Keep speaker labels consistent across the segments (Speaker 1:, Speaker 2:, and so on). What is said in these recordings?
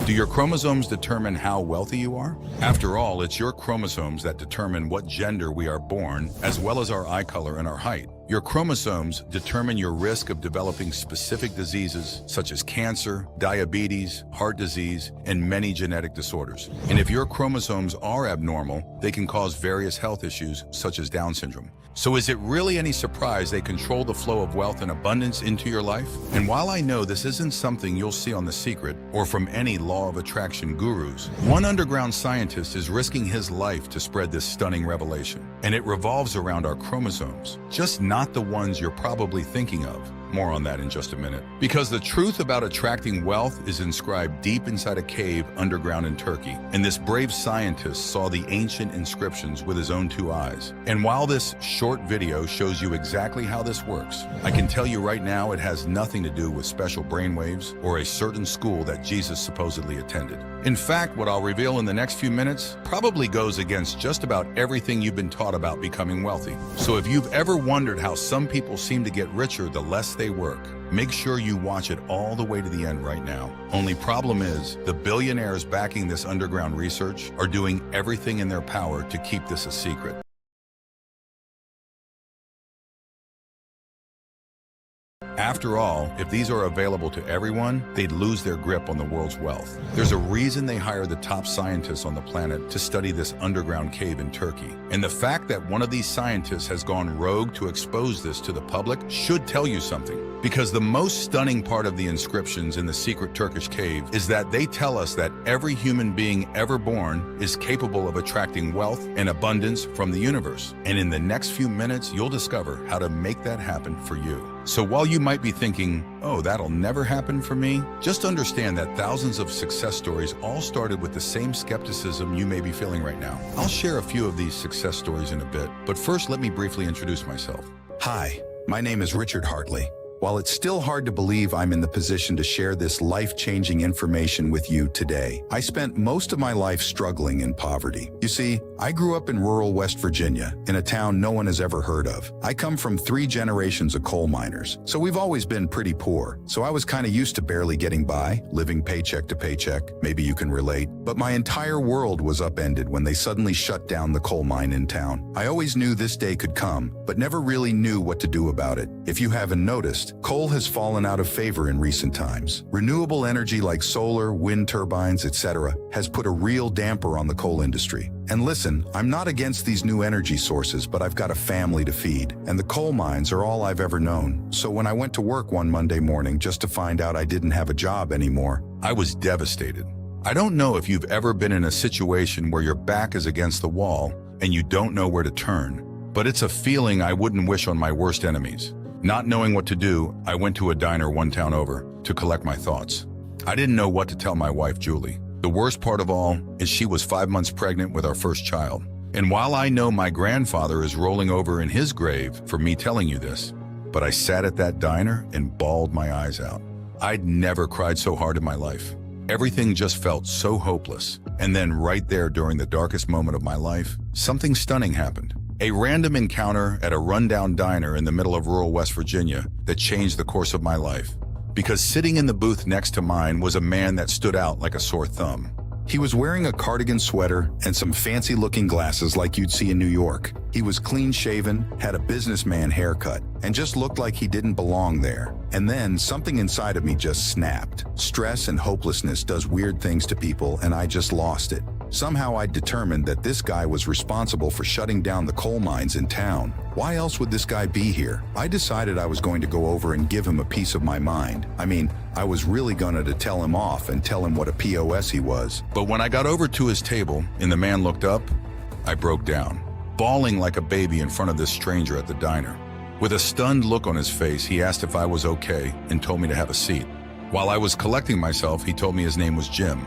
Speaker 1: Do your chromosomes determine how wealthy you are? After all, it's your chromosomes that determine what gender we are born, as well as our eye color and our height. Your chromosomes determine your risk of developing specific diseases such as cancer, diabetes, heart disease, and many genetic disorders. And if your chromosomes are abnormal, they can cause various health issues such as Down syndrome. So is it really any surprise they control the flow of wealth and abundance into your life? And while I know this isn't something you'll see on The Secret or from any law of attraction gurus, one underground scientist is risking his life to spread this stunning revelation. And it revolves around our chromosomes, just not the ones you're probably thinking of. More on that in just a minute. Because the truth about attracting wealth is inscribed deep inside a cave underground in Turkey. And this brave scientist saw the ancient inscriptions with his own two eyes. And while this short video shows you exactly how this works, I can tell you right now it has nothing to do with special brainwaves or a certain school that Jesus supposedly attended. In fact, what I'll reveal in the next few minutes probably goes against just about everything you've been taught about becoming wealthy. So if you've ever wondered how some people seem to get richer the less they work, make sure you watch it all the way to the end right now. Only problem is, the billionaires backing this underground research are doing everything in their power to keep this a secret. After all, if these are available to everyone, they'd lose their grip on the world's wealth. There's a reason they hire the top scientists on the planet to study this underground cave in Turkey. And the fact that one of these scientists has gone rogue to expose this to the public should tell you something. Because the most stunning part of the inscriptions in the secret Turkish cave is that they tell us that every human being ever born is capable of attracting wealth and abundance from the universe. And in the next few minutes, you'll discover how to make that happen for you. So while you might be thinking, oh, that'll never happen for me, just understand that thousands of success stories all started with the same skepticism you may be feeling right now. I'll share a few of these success stories in a bit, but first let me briefly introduce myself.
Speaker 2: Hi, my name is Richard Hartley. While it's still hard to believe I'm in the position to share this life-changing information with you today, I spent most of my life struggling in poverty. You see, I grew up in rural West Virginia, in a town no one has ever heard of. I come from 3 generations of coal miners, so we've always been pretty poor. So I was kind of used to barely getting by, living paycheck to paycheck. Maybe you can relate. But my entire world was upended when they suddenly shut down the coal mine in town. I always knew this day could come, but never really knew what to do about it. If you haven't noticed, coal has fallen out of favor in recent times. Renewable energy like solar, wind turbines, etc. has put a real damper on the coal industry. And listen, I'm not against these new energy sources, but I've got a family to feed, and the coal mines are all I've ever known. So when I went to work one Monday morning just to find out I didn't have a job anymore,
Speaker 1: I was devastated. I don't know if you've ever been in a situation where your back is against the wall and you don't know where to turn, but it's a feeling I wouldn't wish on my worst enemies. Not knowing what to do, I went to a diner one town over to collect my thoughts. I didn't know what to tell my wife, Julie. The worst part of all is she was 5 months pregnant with our first child. And while I know my grandfather is rolling over in his grave for me telling you this, but I sat at that diner and bawled my eyes out. I'd never cried so hard in my life. Everything just felt so hopeless. And then right there during the darkest moment of my life, something stunning happened. A random encounter at a rundown diner in the middle of rural West Virginia that changed the course of my life. Because sitting in the booth next to mine was a man that stood out like a sore thumb. He was wearing a cardigan sweater and some fancy-looking glasses like you'd see in New York. He was clean-shaven, had a businessman haircut, and just looked like he didn't belong there. And then something inside of me just snapped. Stress and hopelessness does weird things to people, and I just lost it. Somehow I determined that this guy was responsible for shutting down the coal mines in town. Why else would this guy be here? I decided I was going to go over and give him a piece of my mind. I mean, I was really gonna to tell him off and tell him what a POS he was. But when I got over to his table and the man looked up, I broke down, bawling like a baby in front of this stranger at the diner. With a stunned look on his face, he asked if I was okay and told me to have a seat. While I was collecting myself, he told me his name was Jim.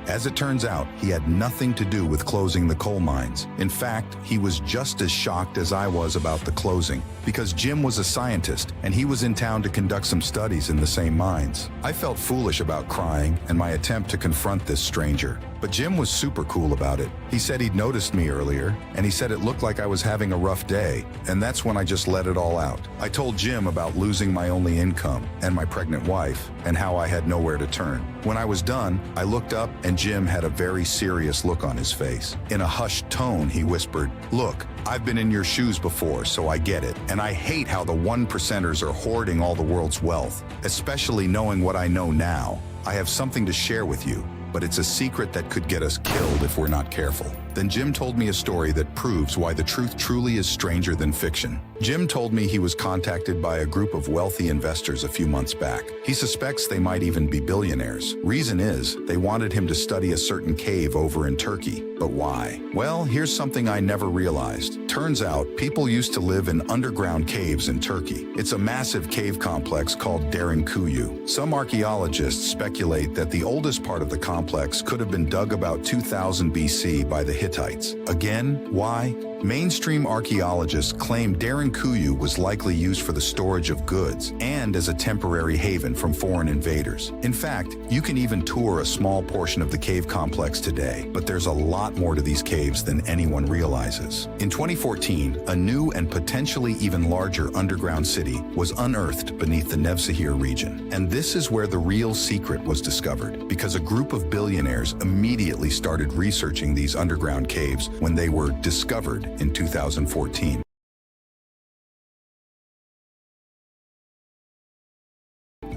Speaker 2: As it turns out, he had nothing to do with closing the coal mines. In fact, he was just as shocked as I was about the closing, because Jim was a scientist and he was in town to conduct some studies in the same mines. I felt foolish about crying and my attempt to confront this stranger. But Jim was super cool about it. He said he'd noticed me earlier, and he said it looked like I was having a rough day, and that's when I just let it all out. I told Jim about losing my only income and my pregnant wife, and how I had nowhere to turn. When I was done, I looked up and Jim had a very serious look on his face. In a hushed tone, he whispered, "Look, I've been in your shoes before, so I get it. And I hate how the 1%ers are hoarding all the world's wealth, especially knowing what I know now. I have something to share with you, but it's a secret that could get us killed if we're not careful." Then Jim told me a story that proves why the truth truly is stranger than fiction. Jim told me he was contacted by a group of wealthy investors a few months back. He suspects they might even be billionaires. Reason is, they wanted him to study a certain cave over in Turkey. But why? Well, here's something I never realized. Turns out, people used to live in underground caves in Turkey. It's a massive cave complex called Derinkuyu. Some archaeologists speculate that the oldest part of the complex could have been dug about 2000 BC by the Hittites. Again, why? Mainstream archaeologists claim Derinkuyu was likely used for the storage of goods and as a temporary haven from foreign invaders. In fact, you can even tour a small portion of the cave complex today, but there's a lot more to these caves than anyone realizes. In 2014, a new and potentially even larger underground city was unearthed beneath the Nevşehir region. And this is where the real secret was discovered, because a group of billionaires immediately started researching these underground caves when they were discovered in 2014.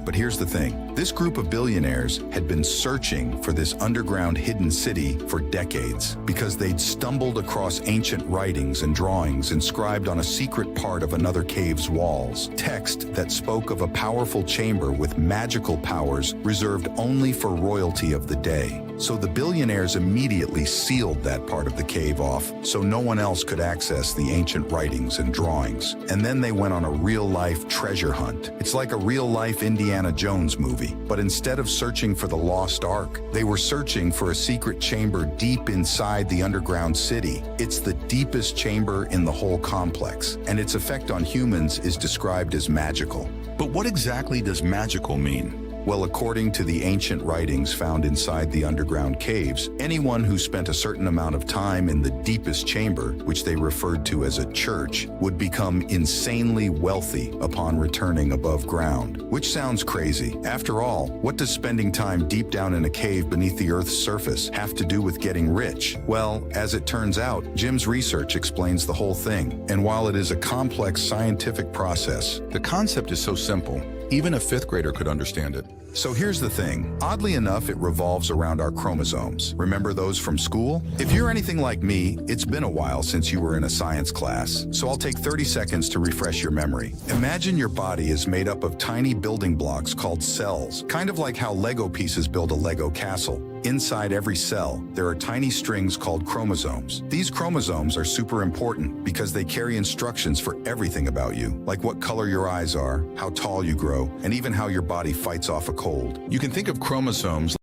Speaker 2: But here's the thing. This group of billionaires had been searching for this underground hidden city for decades because they'd stumbled across ancient writings and drawings inscribed on a secret part of another cave's walls. Text that spoke of a powerful chamber with magical powers reserved only for royalty of the day. So the billionaires immediately sealed that part of the cave off so no one else could access the ancient writings and drawings. And then they went on a real-life treasure hunt. It's like a real-life Indiana Jones movie, but instead of searching for the lost Ark, they were searching for a secret chamber deep inside the underground city. It's the deepest chamber in the whole complex, and its effect on humans is described as magical.
Speaker 1: But what exactly does magical mean?
Speaker 2: Well, according to the ancient writings found inside the underground caves, anyone who spent a certain amount of time in the deepest chamber, which they referred to as a church, would become insanely wealthy upon returning above ground. Which sounds crazy. After all, what does spending time deep down in a cave beneath the Earth's surface have to do with getting rich? Well, as it turns out, Jim's research explains the whole thing. And while it is a complex scientific process,
Speaker 1: The concept is so simple, even a fifth grader could understand it.
Speaker 2: So here's the thing. Oddly enough, it revolves around our chromosomes. Remember those from school? If you're anything like me, it's been a while since you were in a science class, so I'll take 30 seconds to refresh your memory. Imagine your body is made up of tiny building blocks called cells, kind of like how Lego pieces build a Lego castle. Inside every cell, there are tiny strings called chromosomes. These chromosomes are super important because they carry instructions for everything about you, like what color your eyes are, how tall you grow, and even how your body fights off a cold.
Speaker 1: You can think of chromosomes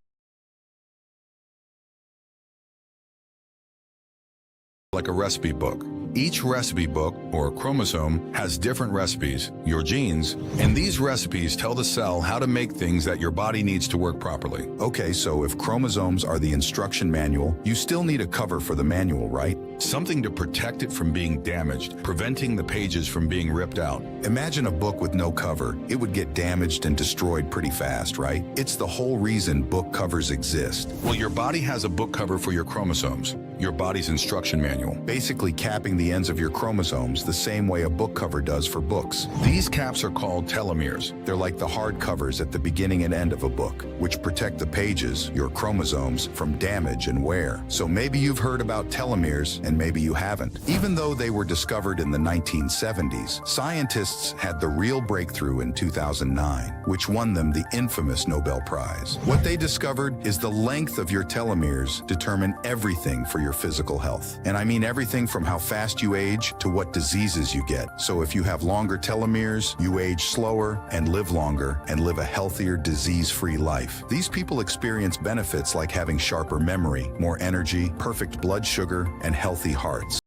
Speaker 1: like a recipe book. Each recipe book, or chromosome, has different recipes, your genes, and these recipes tell the cell how to make things that your body needs to work properly.
Speaker 2: Okay, so if chromosomes are the instruction manual, you still need a cover for the manual, right?
Speaker 1: Something to protect it from being damaged, preventing the pages from being ripped out.
Speaker 2: Imagine a book with no cover. It would get damaged and destroyed pretty fast, right? It's the whole reason book covers exist.
Speaker 1: Well, your body has a book cover for your chromosomes, your body's instruction manual.
Speaker 2: Basically capping the ends of your chromosomes the same way a book cover does for books.
Speaker 1: These caps are called telomeres.
Speaker 2: They're like the hard covers at the beginning and end of a book, which protect the pages, your chromosomes, from damage and wear. So maybe you've heard about telomeres, and maybe you haven't. Even though they were discovered in the 1970s, scientists had the real breakthrough in 2009, which won them the infamous Nobel Prize. What they discovered is the length of your telomeres determine everything for your physical health. And I mean everything from how fast you age to what diseases you get. So if you have longer telomeres, you age slower and live longer and live a healthier, disease-free life. These people experience benefits like having sharper memory, more energy, perfect blood sugar, and healthy hearts.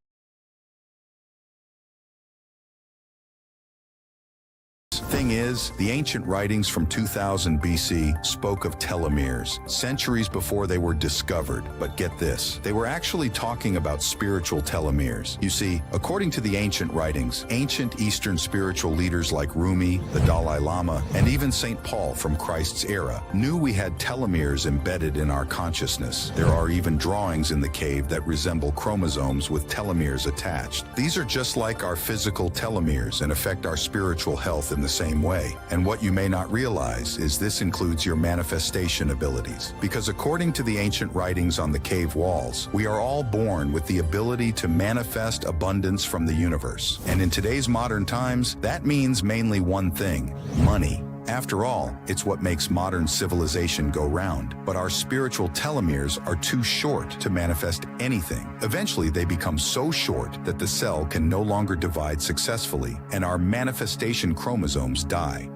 Speaker 2: thing is, the ancient writings from 2000 BC spoke of telomeres, centuries before they were discovered. But get this, they were actually talking about spiritual telomeres. You see, according to the ancient writings, ancient Eastern spiritual leaders like Rumi, the Dalai Lama, and even St. Paul from Christ's era knew we had telomeres embedded in our consciousness. There are even drawings in the cave that resemble chromosomes with telomeres attached. These are just like our physical telomeres and affect our spiritual health in the same way. And what you may not realize is this includes your manifestation abilities. Because according to the ancient writings on the cave walls, we are all born with the ability to manifest abundance from the universe. And in today's modern times, that means mainly one thing: money. After all, it's what makes modern civilization go round. But our spiritual telomeres are too short to manifest anything. Eventually, they become so short that the cell can no longer divide successfully, and our manifestation chromosomes die.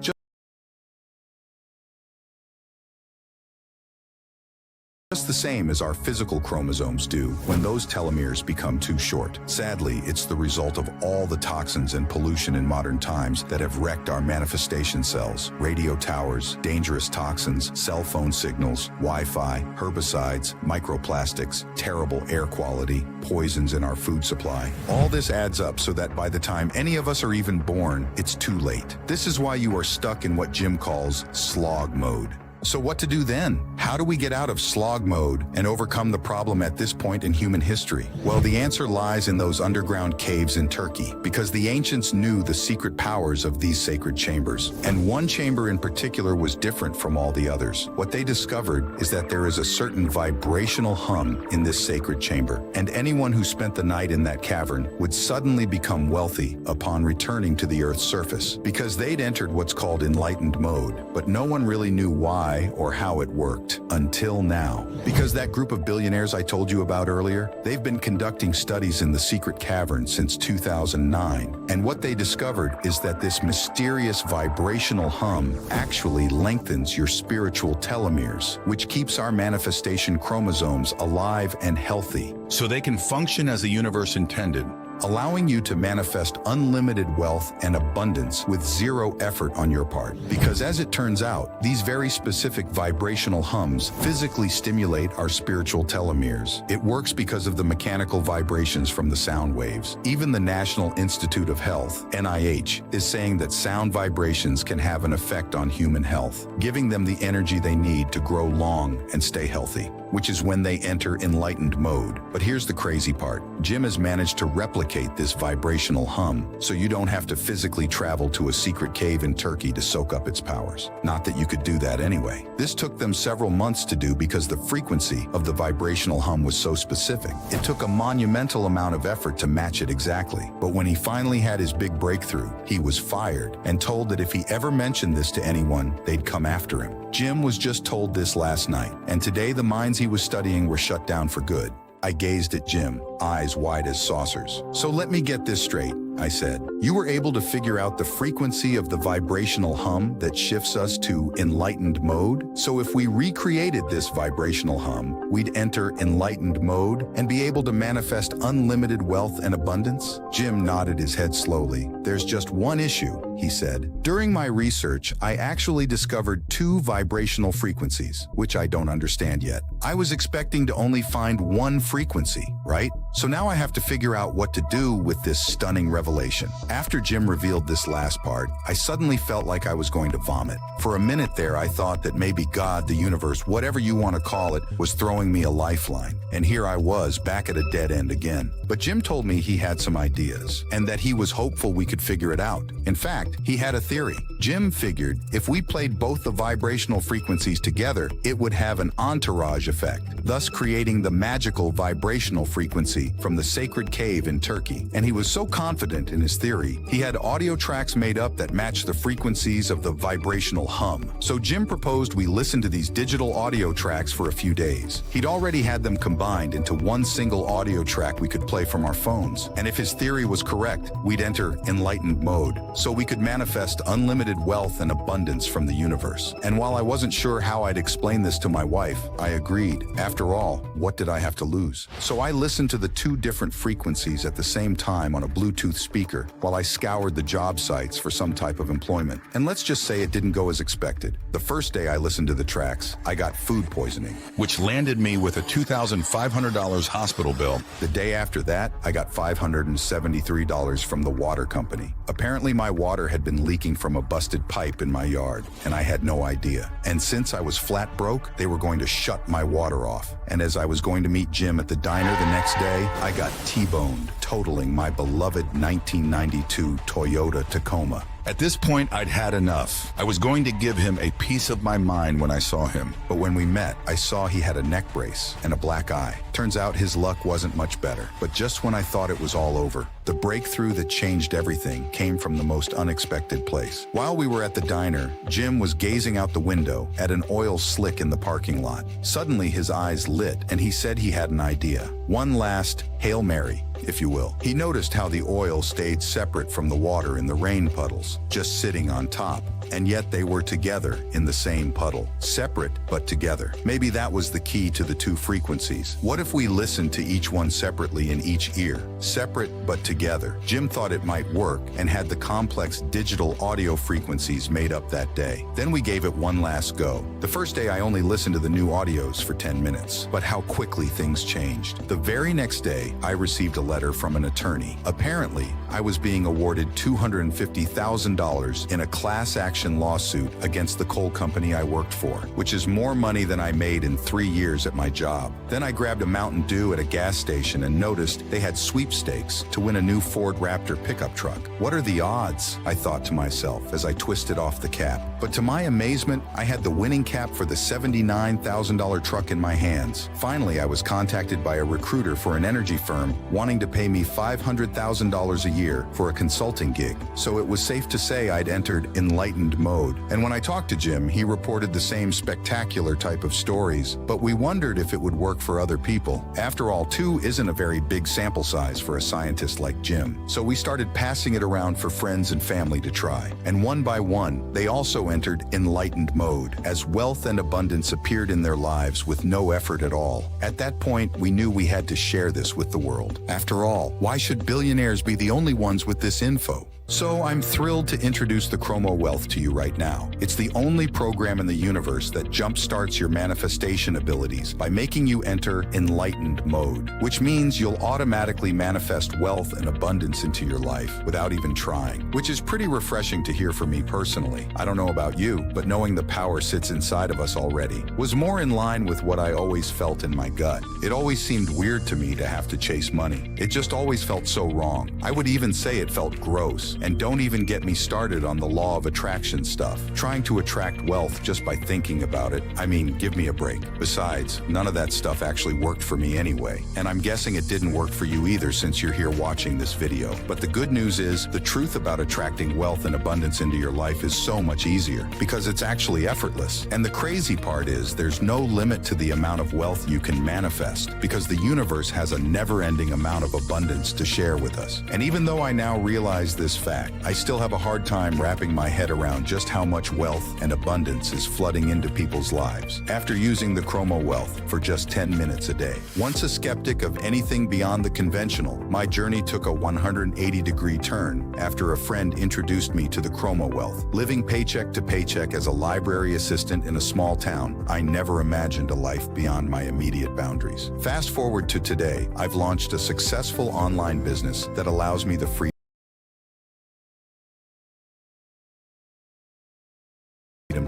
Speaker 2: Just the same as our physical chromosomes do when those telomeres become too short. Sadly, it's the result of all the toxins and pollution in modern times that have wrecked our manifestation cells. Radio towers, dangerous toxins, cell phone signals, Wi-Fi, herbicides, microplastics, terrible air quality, poisons in our food supply. All this adds up so that by the time any of us are even born, it's too late. This is why you are stuck in what Jim calls slog mode. So what to do then? How do we get out of slog mode and overcome the problem at this point in human history? Well, the answer lies in those underground caves in Turkey, because the ancients knew the secret powers of these sacred chambers. And one chamber in particular was different from all the others. What they discovered is that there is a certain vibrational hum in this sacred chamber, and anyone who spent the night in that cavern would suddenly become wealthy upon returning to the Earth's surface, because they'd entered what's called enlightened mode. But no one really knew why or how it worked until now. Because that group of billionaires I told you about earlier, they've been conducting studies in the secret cavern since 2009. And what they discovered is that this mysterious vibrational hum actually lengthens your spiritual telomeres, which keeps our manifestation chromosomes alive and healthy.
Speaker 1: So they can function as the universe intended,
Speaker 2: allowing you to manifest unlimited wealth and abundance with zero effort on your part. Because as it turns out, these very specific vibrational hums physically stimulate our spiritual telomeres. It works because of the mechanical vibrations from the sound waves. Even the National Institute of Health, NIH, is saying that sound vibrations can have an effect on human health, giving them the energy they need to grow long and stay healthy, which is when they enter enlightened mode. But here's the crazy part. Jim has managed to replicate this vibrational hum, so you don't have to physically travel to a secret cave in Turkey to soak up its powers. Not that you could do that anyway. This took them several months to do because the frequency of the vibrational hum was so specific. It took a monumental amount of effort to match it exactly. But when he finally had his big breakthrough, he was fired and told that if he ever mentioned this to anyone, they'd come after him. Jim was just told this last night, and today the minds he was studying were shut down for good. I gazed at Jim, eyes wide as saucers. So let me get this straight, I said. You were able to figure out the frequency of the vibrational hum that shifts us to enlightened mode? So if we recreated this vibrational hum, we'd enter enlightened mode and be able to manifest unlimited wealth and abundance? Jim nodded his head slowly. There's just one issue, he said. During my research, I actually discovered 2 vibrational frequencies, which I don't understand yet. I was expecting to only find one frequency, right? So now I have to figure out what to do with this stunning revelation. After Jim revealed this last part, I suddenly felt like I was going to vomit. For a minute there, I thought that maybe God, the universe, whatever you want to call it, was throwing me a lifeline. And here I was, back at a dead end again. But Jim told me he had some ideas, and that he was hopeful we could figure it out. In fact, he had a theory. Jim figured if we played both the vibrational frequencies together, it would have an entourage effect, thus creating the magical vibrational frequency from the sacred cave in Turkey. And he was so confident in his theory, he had audio tracks made up that matched the frequencies of the vibrational hum. So Jim proposed we listen to these digital audio tracks for a few days. He'd already had them combined into one single audio track we could play from our phones. And if his theory was correct, we'd enter enlightened mode, so we could manifest unlimited wealth and abundance from the universe. And while I wasn't sure how I'd explain this to my wife, I agreed. After all, what did I have to lose? So I listened to the the two different frequencies at the same time on a Bluetooth speaker while I scoured the job sites for some type of employment. And let's just say it didn't go as expected. The first day I listened to the tracks, I got food poisoning,
Speaker 1: which landed me with a $2,500 hospital bill.
Speaker 2: The day after that, I got $573 from the water company. Apparently my water had been leaking from a busted pipe in my yard, and I had no idea. And since I was flat broke, they were going to shut my water off. And as I was going to meet Jim at the diner the next day, I got T-boned, totaling my beloved 1992 Toyota Tacoma.
Speaker 1: At this point, I'd had enough. I was going to give him a piece of my mind when I saw him.
Speaker 2: But when we met, I saw he had a neck brace and a black eye. Turns out his luck wasn't much better. But just when I thought it was all over, the breakthrough that changed everything came from the most unexpected place. While we were at the diner, Jim was gazing out the window at an oil slick in the parking lot. Suddenly his eyes lit and he said he had an idea. One last Hail Mary, if you will. He noticed how the oil stayed separate from the water in the rain puddles, just sitting on top. And yet they were together in the same puddle. Separate, but together. Maybe that was the key to the two frequencies. What if we listened to each one separately in each ear? Separate, but together. Jim thought it might work and had the complex digital audio frequencies made up that day. Then we gave it one last go. The first day I only listened to the new audios for 10 minutes. But how quickly things changed. The very next day, I received a letter from an attorney. Apparently, I was being awarded $250,000 in a class action lawsuit against the coal company I worked for, which is more money than I made in 3 years at my job. Then I grabbed a Mountain Dew at a gas station and noticed they had sweepstakes to win a new Ford Raptor pickup truck. What are the odds? I thought to myself as I twisted off the cap. But to my amazement, I had the winning cap for the $79,000 truck in my hands. Finally, I was contacted by a recruiter for an energy firm wanting to pay me $500,000 a year for a consulting gig. So it was safe to say I'd entered enlightened mode. And when I talked to Jim, he reported the same spectacular type of stories, but we wondered if it would work for other people. After all, 2 isn't a very big sample size for a scientist like Jim. So we started passing it around for friends and family to try. And one by one, they also entered enlightened mode as wealth and abundance appeared in their lives with no effort at all. At that point, we knew we had to share this with the world. After all, why should billionaires be the only ones with this info? So I'm thrilled to introduce the Chromowealth to you right now. It's the only program in the universe that jumpstarts your manifestation abilities by making you enter enlightened mode, which means you'll automatically manifest wealth and abundance into your life without even trying, which is pretty refreshing to hear from me personally. I don't know about you, but knowing the power sits inside of us already was more in line with what I always felt in my gut. It always seemed weird to me to have to chase money. It just always felt so wrong. I would even say it felt gross. And don't even get me started on the law of attraction stuff. Trying to attract wealth just by thinking about it, I mean, give me a break. Besides, none of that stuff actually worked for me anyway. And I'm guessing it didn't work for you either since you're here watching this video. But the good news is, the truth about attracting wealth and abundance into your life is so much easier because it's actually effortless. And the crazy part is, there's no limit to the amount of wealth you can manifest because the universe has a never-ending amount of abundance to share with us. And even though I now realize this fact, I still have a hard time wrapping my head around just how much wealth and abundance is flooding into people's lives after using the Chromowealth for just 10 minutes a day. Once a skeptic of anything beyond the conventional, my journey took a 180-degree turn after a friend introduced me to the Chromowealth. Living paycheck to paycheck as a library assistant in a small town, I never imagined a life beyond my immediate boundaries. Fast forward to today, I've launched a successful online business that allows me the freedom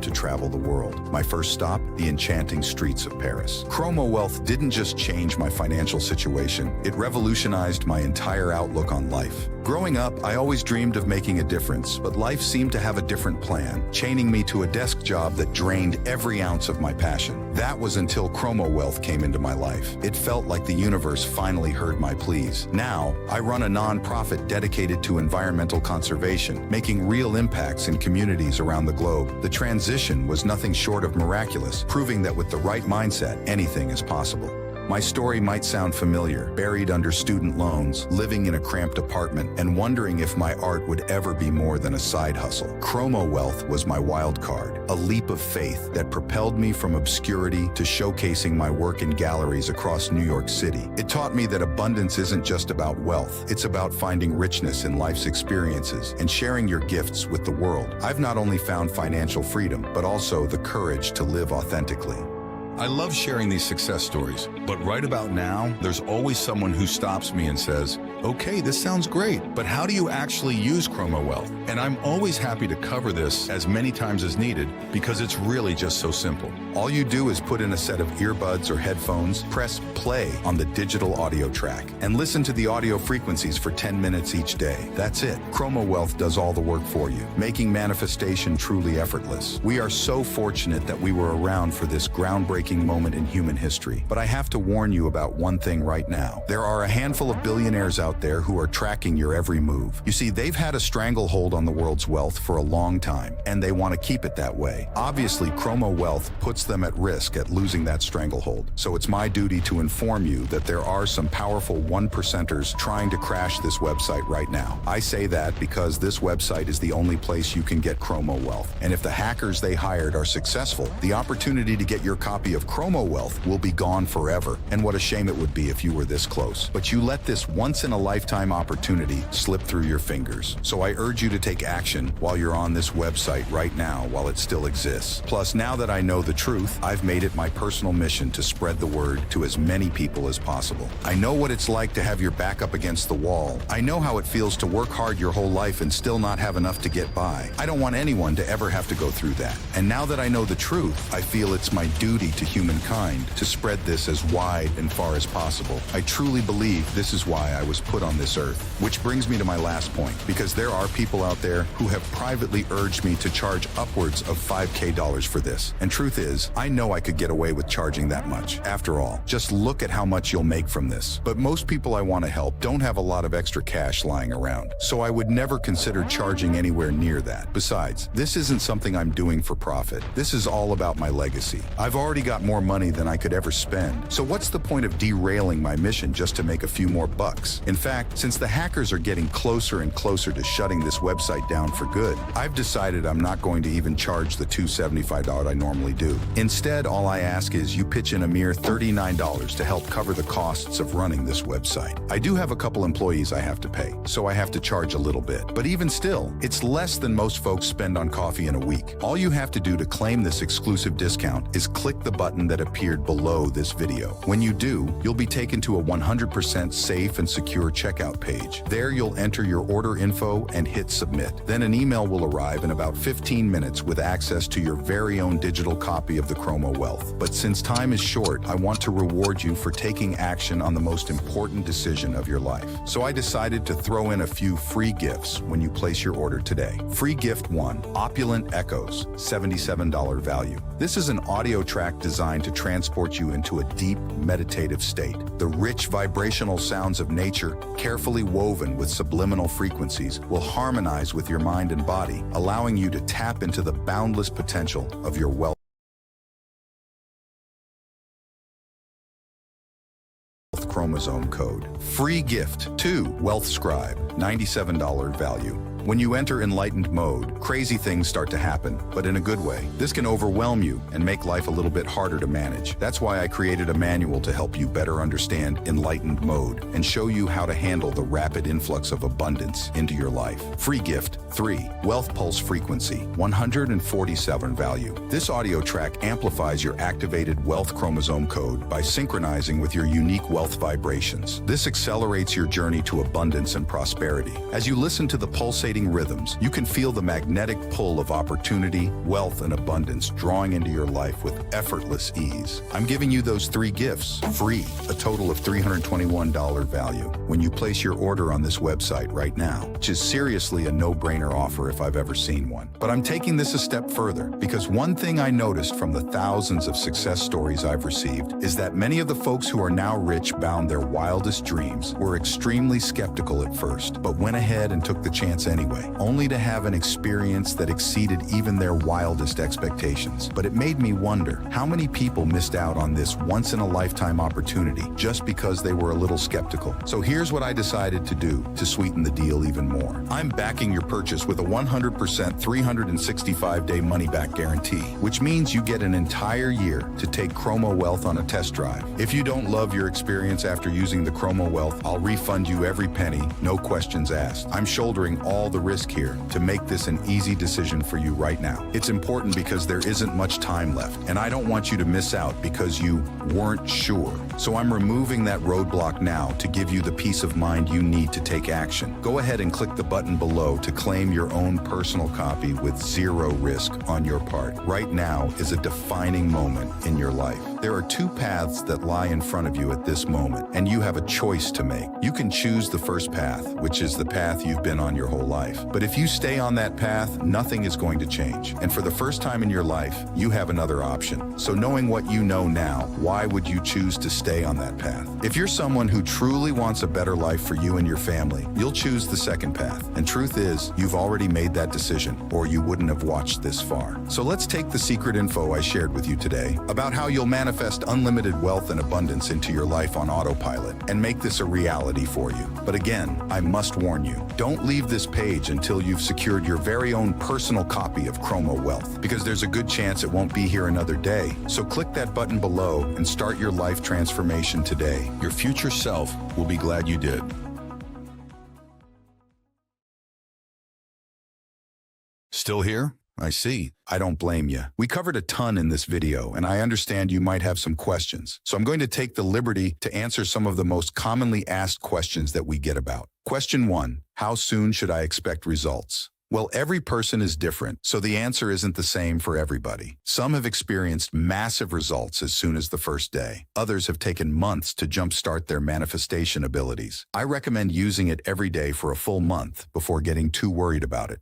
Speaker 2: to travel the world. My first stop, the enchanting streets of Paris. Chromowealth didn't just change my financial situation, it revolutionized my entire outlook on life. Growing up, I always dreamed of making a difference, but life seemed to have a different plan, chaining me to a desk job that drained every ounce of my passion. That was until Chromowealth came into my life. It felt like the universe finally heard my pleas. Now, I run a nonprofit dedicated to environmental conservation, making real impacts in communities around the globe. The transition was nothing short of miraculous, proving that with the right mindset, anything is possible. My story might sound familiar, buried under student loans, living in a cramped apartment, and wondering if my art would ever be more than a side hustle. Chromowealth was my wild card, a leap of faith that propelled me from obscurity to showcasing my work in galleries across New York City. It taught me that abundance isn't just about wealth, it's about finding richness in life's experiences and sharing your gifts with the world. I've not only found financial freedom, but also the courage to live authentically.
Speaker 1: I love sharing these success stories, but right about now, there's always someone who stops me and says, okay, this sounds great, but how do you actually use Chromowealth? And I'm always happy to cover this as many times as needed because it's really just so simple.
Speaker 2: All you do is put in a set of earbuds or headphones, press play on the digital audio track, and listen to the audio frequencies for 10 minutes each day. That's it. Chromowealth does all the work for you, making manifestation truly effortless. We are so fortunate that we were around for this groundbreaking moment in human history. But I have to warn you about one thing right now. There are a handful of billionaires out there who are tracking your every move. You see, they've had a stranglehold on the world's wealth for a long time, and they want to keep it that way. Obviously, Chromowealth puts them at risk at losing that stranglehold. So it's my duty to inform you that there are some powerful 1%ers trying to crash this website right now. I say that because this website is the only place you can get Chromowealth. And if the hackers they hired are successful, the opportunity to get your copy of Chromowealth will be gone forever. And what a shame it would be if you were this close. But you let this once-in-a-lifetime opportunity slip through your fingers. So I urge you to take action while you're on this website right now while it still exists. Plus, now that I know the truth, I've made it my personal mission to spread the word to as many people as possible. I know what it's like to have your back up against the wall. I know how it feels to work hard your whole life and still not have enough to get by. I don't want anyone to ever have to go through that. And now that I know the truth, I feel it's my duty to humankind to spread this as wide and far as possible. I truly believe this is why I was put on this earth. Which brings me to my last point, because there are people out there who have privately urged me to charge upwards of $5,000 for this. And truth is, I know I could get away with charging that much. After all, just look at how much you'll make from this. But most people I want to help don't have a lot of extra cash lying around, so I would never consider charging anywhere near that. Besides, this isn't something I'm doing for profit. This is all about my legacy. I've already got more money than I could ever spend, so what's the point of derailing my mission just to make a few more bucks? In fact, since the hackers are getting closer and closer to shutting this website down for good, I've decided I'm not going to even charge the $275 I normally do. Instead, all I ask is you pitch in a mere $39 to help cover the costs of running this website. I do have a couple employees I have to pay, so I have to charge a little bit. But even still, it's less than most folks spend on coffee in a week. All you have to do to claim this exclusive discount is click the button that appeared below this video. When you do, you'll be taken to a 100% safe and secure checkout page. There you'll enter your order info and hit submit. Then an email will arrive in about 15 minutes with access to your very own digital copy of the Chromowealth. But since time is short, I want to reward you for taking action on the most important decision of your life. So I decided to throw in a few free gifts when you place your order today. Free gift 1, Opulent Echoes, $77 value. This is an audio track designed to transport you into a deep, meditative state. The rich vibrational sounds of nature, carefully woven with subliminal frequencies, will harmonize with your mind and body, allowing you to tap into the boundless potential of your wealth chromosome code. Free gift 2, Wealth Scribe, $97 value. When you enter enlightened mode, crazy things start to happen, but in a good way. This can overwhelm you and make life a little bit harder to manage. That's why I created a manual to help you better understand enlightened mode and show you how to handle the rapid influx of abundance into your life. Free gift 3, Wealth Pulse Frequency, $147 value. This audio track amplifies your activated wealth chromosome code by synchronizing with your unique wealth vibrations. This accelerates your journey to abundance and prosperity. As you listen to the pulsating rhythms, you can feel the magnetic pull of opportunity, wealth, and abundance drawing into your life with effortless ease. I'm giving you those 3 gifts free, a total of $321 value, when you place your order on this website right now, which is seriously a no-brainer offer if I've ever seen one. But I'm taking this a step further, because one thing I noticed from the thousands of success stories I've received is that many of the folks who are now rich bound their wildest dreams were extremely skeptical at first, but went ahead and took the chance anyway. anyway, only to have an experience that exceeded even their wildest expectations. But it made me wonder, how many people missed out on this once-in-a-lifetime opportunity just because they were a little skeptical? So here's what I decided to do to sweeten the deal even more. I'm backing your purchase with a 100% 365-day money-back guarantee, which means you get an entire year to take Chromowealth on a test drive. If you don't love your experience after using the Chromowealth, I'll refund you every penny, no questions asked. I'm shouldering all the risk here to make this an easy decision for you right now. It's important because there isn't much time left, and I don't want you to miss out because you weren't sure. So I'm removing that roadblock now to give you the peace of mind you need to take action. Go ahead and click the button below to claim your own personal copy with zero risk on your part. Right now is a defining moment in your life. There are two paths that lie in front of you at this moment, and you have a choice to make. You can choose the first path, which is the path you've been on your whole life. But if you stay on that path, nothing is going to change. And for the first time in your life, you have another option. So knowing what you know now, why would you choose to stay on that path? If you're someone who truly wants a better life for you and your family, you'll choose the second path. And truth is, you've already made that decision, or you wouldn't have watched this far. So let's take the secret info I shared with you today about how you'll manifest unlimited wealth and abundance into your life on autopilot and make this a reality for you. But again, I must warn you, don't leave this page until you've secured your very own personal copy of Chromowealth, because there's a good chance it won't be here another day. So click that button below and start your life transformation today.
Speaker 1: Your future self will be glad you did. Still here? I see.
Speaker 2: I don't blame you. We covered a ton in this video, and I understand you might have some questions. So I'm going to take the liberty to answer some of the most commonly asked questions that we get about. Question 1, how soon should I expect results? Well, every person is different, so the answer isn't the same for everybody. Some have experienced massive results as soon as the first day. Others have taken months to jumpstart their manifestation abilities. I recommend using it every day for a full month before getting too worried about it.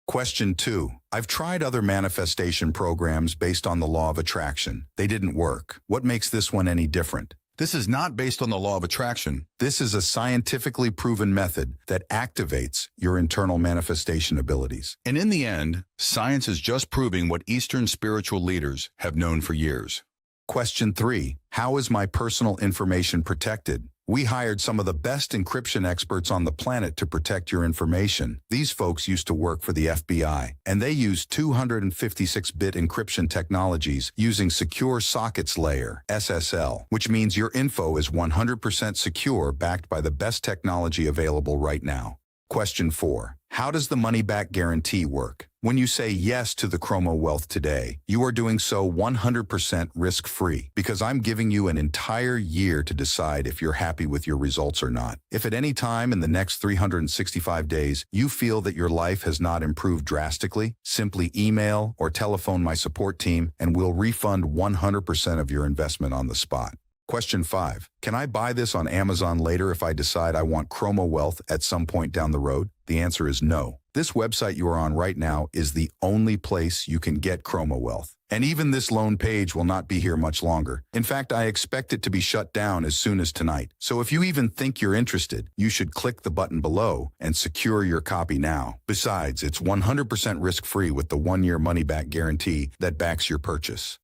Speaker 2: Question 2. I've tried other manifestation programs based on the law of attraction. They didn't work. What makes this one any different?
Speaker 1: This is not based on the law of attraction.
Speaker 2: This is a scientifically proven method that activates your internal manifestation abilities.
Speaker 1: And in the end, science is just proving what Eastern spiritual leaders have known for years.
Speaker 2: Question 3. How is my personal information protected? We hired some of the best encryption experts on the planet to protect your information. These folks used to work for the FBI, and they use 256-bit encryption technologies using Secure Sockets Layer, SSL, which means your info is 100% secure, backed by the best technology available right now. Question 4. How does the money-back guarantee work? When you say yes to the Chromowealth today, you are doing so 100% risk-free, because I'm giving you an entire year to decide if you're happy with your results or not. If at any time in the next 365 days you feel that your life has not improved drastically, simply email or telephone my support team and we'll refund 100% of your investment on the spot. Question 5. Can I buy this on Amazon later if I decide I want Chromowealth at some point down the road? The answer is no. This website you are on right now is the only place you can get Chromowealth. And even this lone page will not be here much longer. In fact, I expect it to be shut down as soon as tonight. So if you even think you're interested, you should click the button below and secure your copy now. Besides, it's 100% risk-free with the 1-year money-back guarantee that backs your purchase.